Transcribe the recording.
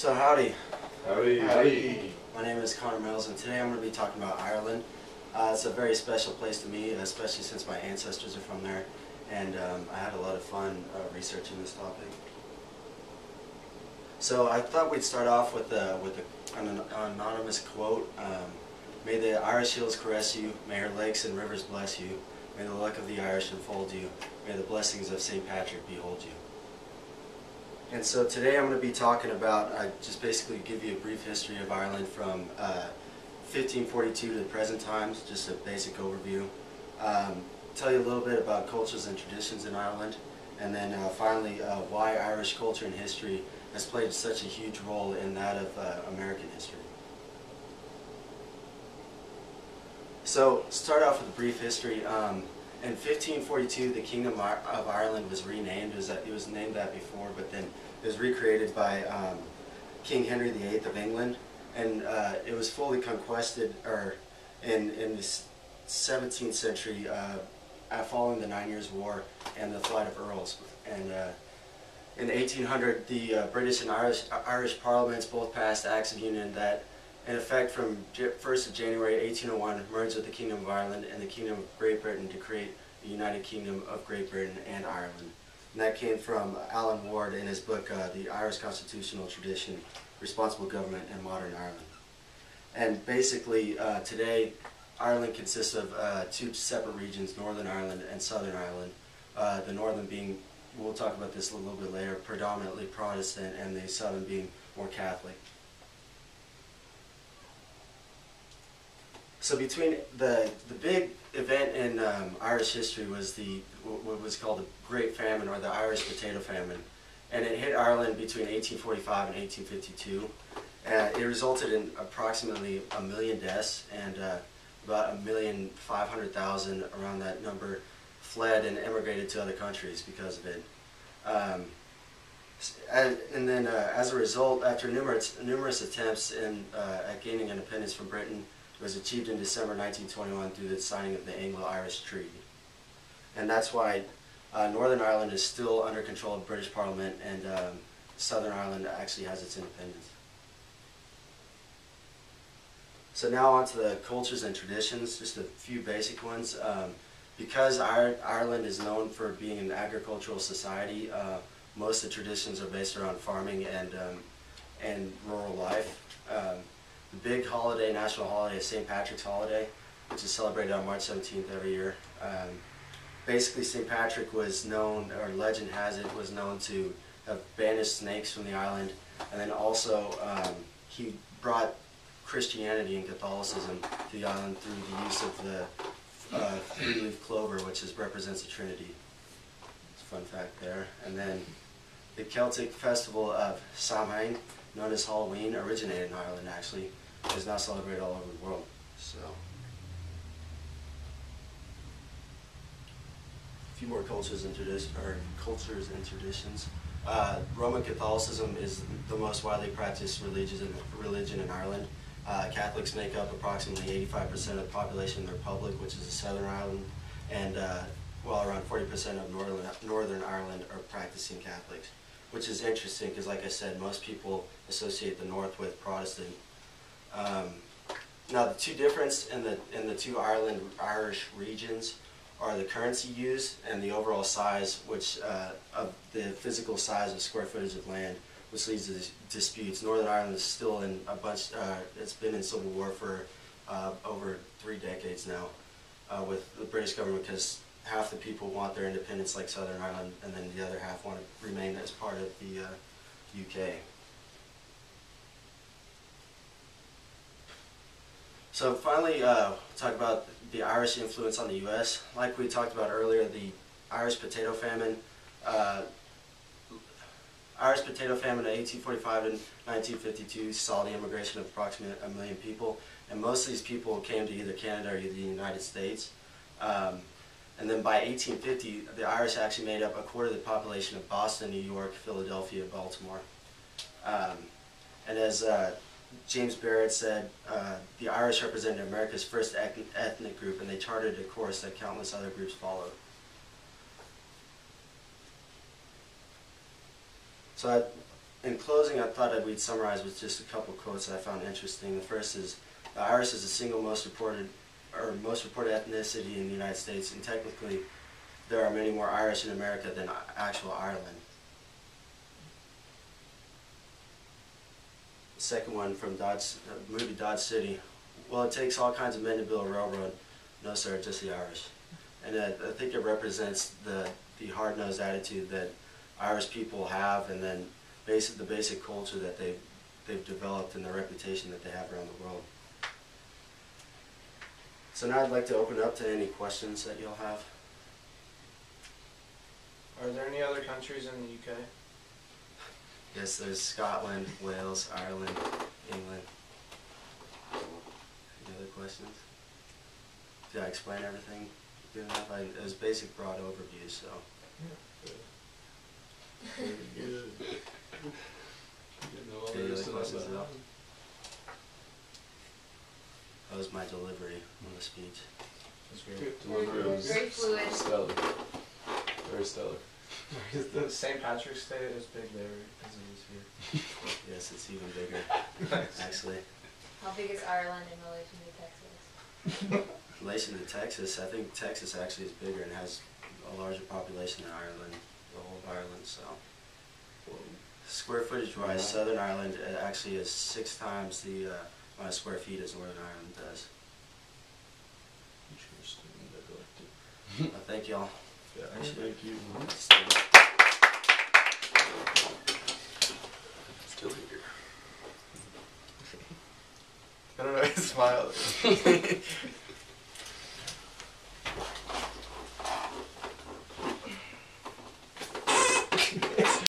So howdy. Howdy. Howdy. My name is Connor Mills, and today I'm going to be talking about Ireland. It's a very special place to me, especially since my ancestors are from there, and I had a lot of fun researching this topic. So I thought we'd start off with an anonymous quote. May the Irish hills caress you, may her lakes and rivers bless you, may the luck of the Irish enfold you, may the blessings of St. Patrick behold you. And so today I'm going to be talking about, just basically give you a brief history of Ireland from 1542 to the present times, just a basic overview. Tell you a little bit about cultures and traditions in Ireland, and then finally why Irish culture and history has played such a huge role in that of American history. So start off with a brief history. In 1542, the Kingdom of Ireland was renamed. It was named that before, but then it was recreated by King Henry VIII of England, and it was fully conquested in the 17th century following the 9 Years' War and the Flight of Earls. And in 1800, the British and Irish parliaments both passed Acts of Union that, in effect, from 1st of January 1801, merged with the Kingdom of Ireland and the Kingdom of Great Britain to create the United Kingdom of Great Britain and Ireland. And that came from Alan Ward in his book, The Irish Constitutional Tradition, Responsible Government in Modern Ireland. And basically, today, Ireland consists of two separate regions, Northern Ireland and Southern Ireland. The northern being, we'll talk about this a little bit later, predominantly Protestant, and the southern being more Catholic. So between the big event in Irish history was what was called the Great Famine, or the Irish Potato Famine, and it hit Ireland between 1845 and 1852. It resulted in approximately 1 million deaths, and about 1,500,000 around that number fled and emigrated to other countries because of it. And then as a result, after numerous attempts at gaining independence from Britain, it was achieved in December 1921 through the signing of the Anglo-Irish Treaty. And that's why Northern Ireland is still under control of British Parliament, and Southern Ireland actually has its independence. So now on to the cultures and traditions, just a few basic ones. Because Ireland is known for being an agricultural society, most of the traditions are based around farming and rural life. The big holiday, national holiday, is St. Patrick's Holiday, which is celebrated on March 17th every year. Basically, St. Patrick was known, or legend has it, was known to have banished snakes from the island, and then also he brought Christianity and Catholicism to the island through the use of the three-leaf clover, which represents the Trinity. It's a fun fact there. And then the Celtic festival of Samhain, known as Halloween, originated in Ireland actually, is now celebrated all over the world. So, a few more cultures and traditions. Roman Catholicism is the most widely practiced religion in Ireland. Catholics make up approximately 85% of the population in the Republic, which is the Southern Ireland, and well, around 40% of Northern Ireland are practicing Catholics, which is interesting because, like I said, most people associate the North with Protestant. Now, the two differences in the two Irish regions are the currency used and the overall size, which of the physical size of square footage of land, which leads to disputes. Northern Ireland is still in it's been in civil war for over 3 decades now with the British government, because half the people want their independence like Southern Ireland, and then the other half want to remain as part of the UK. So finally, talk about the Irish influence on the U.S. Like we talked about earlier, the Irish Potato Famine. Irish Potato Famine in 1845 and 1952 saw the immigration of approximately 1 million people, and most of these people came to either Canada or the United States. And then by 1850, the Irish actually made up 1/4 of the population of Boston, New York, Philadelphia, Baltimore. And as James Barrett said, the Irish represented America's first ethnic group, and they charted a course that countless other groups followed. So in closing, I thought that we'd summarize with just a couple quotes that I found interesting. The first is, the Irish is the single most reported ethnicity in the United States, and technically there are many more Irish in America than actual Ireland. The second one from movie Dodge City. Well, it takes all kinds of men to build a railroad. No, sir, just the Irish. And I think it represents the hard-nosed attitude that Irish people have, and then the basic culture that they've developed and the reputation that they have around the world. So now I'd like to open up to any questions that you'll have. Are there any other countries in the UK? Yes, there's Scotland, Wales, Ireland, England. Any other questions? Did I explain everything good enough? It was basic broad overview, so. Very good. Any other questions at all? That was my delivery on the speech. That's great. Delivery was Very fluid. stellar. Very stellar. St. Patrick's Day is big there as it is here. Yes, it's even bigger, actually. How big is Ireland in relation to Texas? In relation to Texas, I think Texas actually is bigger and has a larger population than Ireland, the whole of Ireland, so. Square footage wise, Southern Ireland actually is 6 times the amount of square feet as Northern Ireland does. Interesting. Neglected. Thank y'all. Yeah, Appreciate it. thank you. Still here. I don't know, smile.